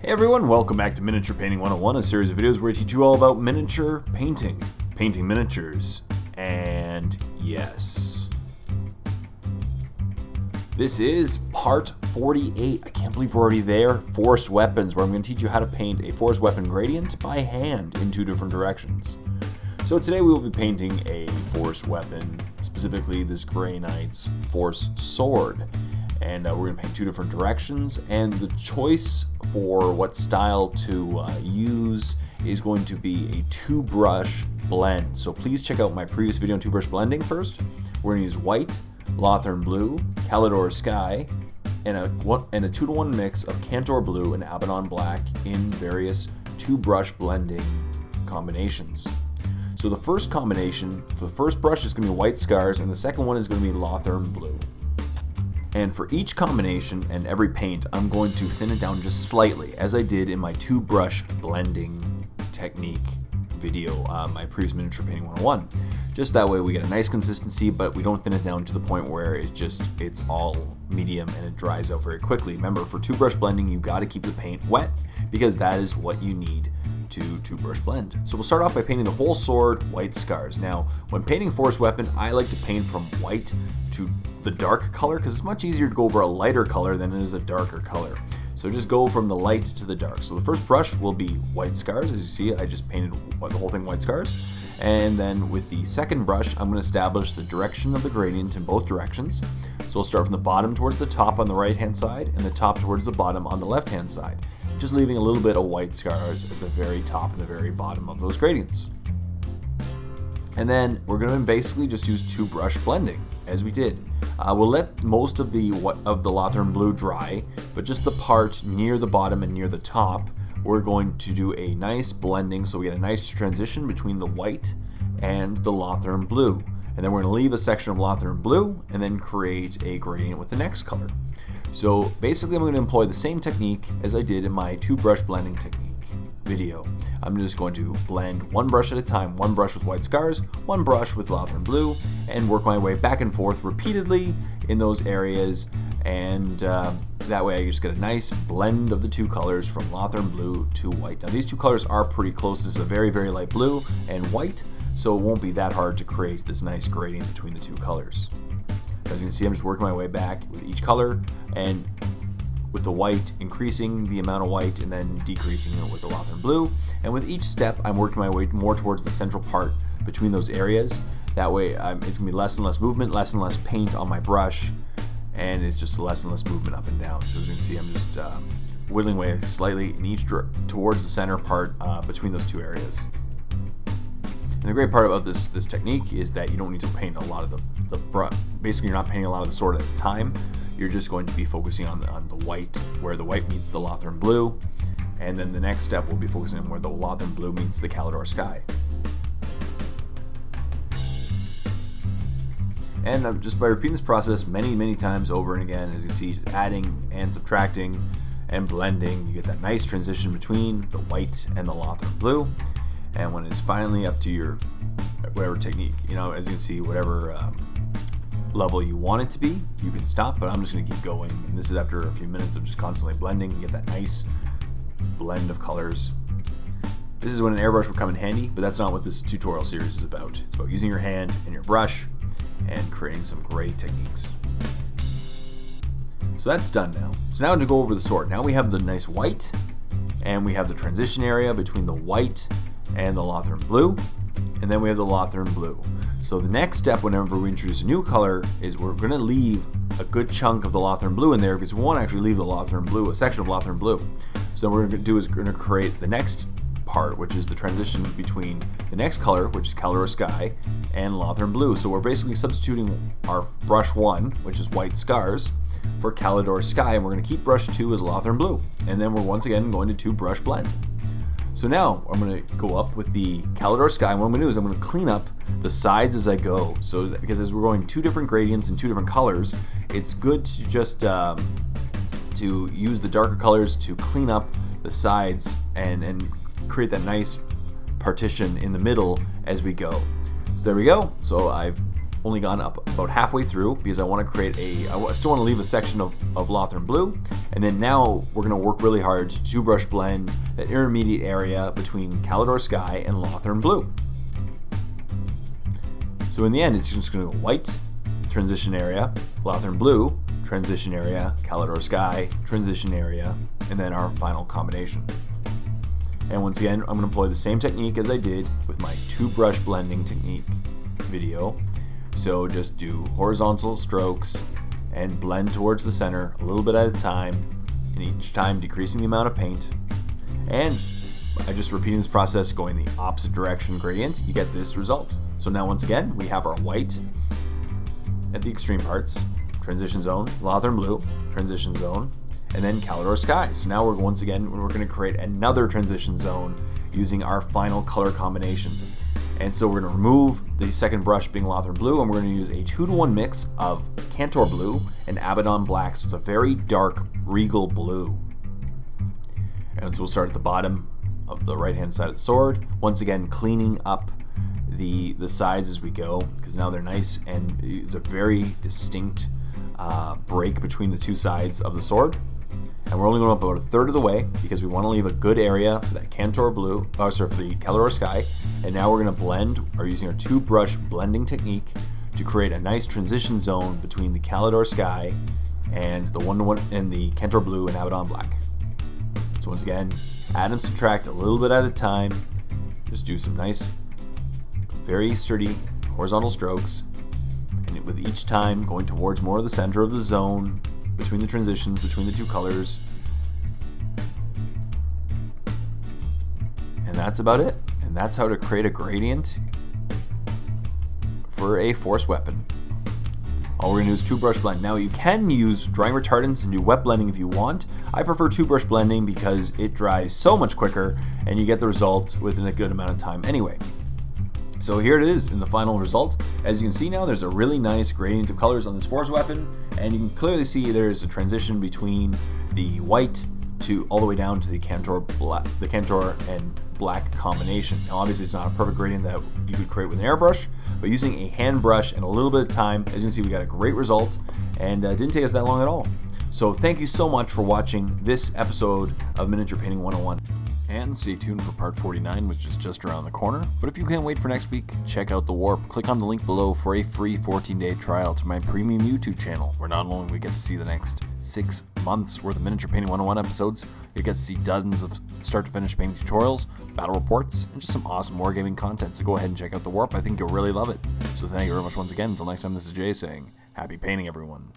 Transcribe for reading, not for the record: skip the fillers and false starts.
Hey everyone, welcome back to Miniature Painting 101, a series of videos where I teach you all about miniature painting, painting miniatures, and yes. This is part 48. I can't believe we're already there. Force weapons, where I'm going to teach you how to paint a force weapon gradient by hand in two different directions. So today we will be painting a force weapon, specifically this Grey Knight's force sword. And we're going to paint two different directions, and the choice for what style to use is going to be a two-brush blend. So please check out my previous video on two-brush blending first. We're going to use white, Lothern blue, Calidor sky, and a 2-to-1 mix of Cantor blue and Abaddon black in various two-brush blending combinations. So the first combination for the first brush is going to be white scars, and the second one is going to be Lothern blue. And for each combination and every paint, I'm going to thin it down just slightly, as I did in my two-brush blending technique video, my previous Miniature Painting 101. Just that way we get a nice consistency, but we don't thin it down to the point where it's all medium and it dries out very quickly. Remember, for two-brush blending, you got to keep the paint wet, because that is what you need to two-brush blend. So we'll start off by painting the whole sword white scars. Now, when painting force weapon, I like to paint from white to the dark color, because it's much easier to go over a lighter color than it is a darker color. So just go from the light to the dark. So the first brush will be white scars. As you see, I just painted the whole thing white scars. And then with the second brush, I'm going to establish the direction of the gradient in both directions. So we'll start from the bottom towards the top on the right hand side, and the top towards the bottom on the left hand side, just leaving a little bit of white scars at the very top and the very bottom of those gradients. And then we're going to basically just use two brush blending, as we did. We'll let most of the Lothern blue dry, but just the part near the bottom and near the top, we're going to do a nice blending, so we get a nice transition between the white and the Lothern blue. And then we're going to leave a section of Lothern blue and then create a gradient with the next color. So basically I'm going to employ the same technique as I did in my two brush blending technique video. I'm just going to blend one brush at a time, one brush with white scars, one brush with Lothern blue, and work my way back and forth repeatedly in those areas, and that way I just get a nice blend of the two colors from Lothern blue to white. Now these two colors are pretty close. This is a very, very light blue and white, so it won't be that hard to create this nice gradient between the two colors. As you can see, I'm just working my way back with each color, and with the white increasing the amount of white and then decreasing it with the Lothern blue. And with each step, I'm working my way more towards the central part between those areas. That way it's going to be less and less movement, less and less paint on my brush, and it's just less and less movement up and down. So as you can see, I'm just whittling away slightly in each towards the center part between those two areas. And the great part about this technique is that you don't need to paint a lot of the brush. Basically, you're not painting a lot of the sword at a time. You're just going to be focusing on the white, where the white meets the Lothern blue, and then the next step will be focusing on where the Lothern blue meets the Calidor sky. And just by repeating this process many times over and again, as you see, just adding and subtracting and blending, you get that nice transition between the white and the Lothern blue. And when it's finally up to your whatever technique, as you can see, whatever level you want it to be, you can stop, but I'm just going to keep going. And this is after a few minutes of just constantly blending. You get that nice blend of colors. This is when an airbrush would come in handy, but that's not what this tutorial series is about. It's about using your hand and your brush and creating some great techniques. So that's done now. So now to go over the sword. Now we have the nice white, and we have the transition area between the white and the Lothern blue, and then we have the Lothern blue. So the next step whenever we introduce a new color is we're going to leave a good chunk of the Lothern blue in there, because we won't actually leave the Lothern blue, a section of Lothern blue. So what we're going to do is we're going to create the next part, which is the transition between the next color, which is Calidor sky, and Lothern blue. So we're basically substituting our brush 1, which is white scars, for Calidor sky, and we're going to keep brush 2 as Lothern blue. And then we're once again going to two brush blend. So now I'm going to go up with the Calidor sky, and what I'm going to do is I'm going to clean up the sides as I go. So because as we're going two different gradients and two different colors, it's good to just to use the darker colors to clean up the sides and create that nice partition in the middle as we go. So there we go. So I've only gone up about halfway through because I want to create I still want to leave a section of Lothern Blue. And then now we're going to work really hard to brush blend that intermediate area between Calidor Sky and Lothern Blue. So in the end, it's just going to go white, transition area, Lothern Blue, transition area, Calidor Sky, transition area, and then our final combination. And once again, I'm going to employ the same technique as I did with my 2-brush blending technique video. So just do horizontal strokes and blend towards the center a little bit at a time, and each time decreasing the amount of paint. And by just repeating this process, going the opposite direction gradient, you get this result. So now once again, we have our white at the extreme parts, transition zone, Lothern Blue, transition zone, and then Calidor Sky. So now we're going to create another transition zone using our final color combination. And so we're going to remove the second brush being Lothern Blue, and we're going to use a 2-to-1 mix of Cantor Blue and Abaddon Black. So it's a very dark regal blue. And so we'll start at the bottom of the right hand side of the sword, once again cleaning up the sides as we go, because now they're nice and it's a very distinct break between the two sides of the sword. And we're only going up about a third of the way because we want to leave a good area for that Cantor Blue, for the Calidor Sky. And now we're going to blend, or using our 2-brush blending technique to create a nice transition zone between the Calidor Sky and the 1-to-1 and the Cantor Blue and Abaddon Black. So once again, add and subtract a little bit at a time. Just do some nice, very sturdy horizontal strokes, and with each time going towards more of the center of the zone between the transitions between the two colors. And that's about it. And that's how to create a gradient for a force weapon. All we're going to do is 2-brush blend. Now you can use drying retardants and do wet blending if you want. I prefer 2-brush blending because it dries so much quicker and you get the result within a good amount of time anyway. So here it is in the final result. As you can see now, there's a really nice gradient of colors on this force weapon, and you can clearly see there's a transition between the white to all the way down to the Cantor and black combination. Now obviously it's not a perfect gradient that you could create with an airbrush, but using a hand brush and a little bit of time, as you can see, we got a great result, and it didn't take us that long at all. So thank you so much for watching this episode of Miniature Painting 101. And stay tuned for part 49, which is just around the corner. But if you can't wait for next week, check out The Warp. Click on the link below for a free 14-day trial to my premium YouTube channel, where not only we get to see the next 6 months worth of Miniature Painting 101 episodes, you get to see dozens of start-to-finish painting tutorials, battle reports, and just some awesome wargaming content. So go ahead and check out The Warp. I think you'll really love it. So thank you very much once again. Until next time, this is Jay saying, happy painting, everyone.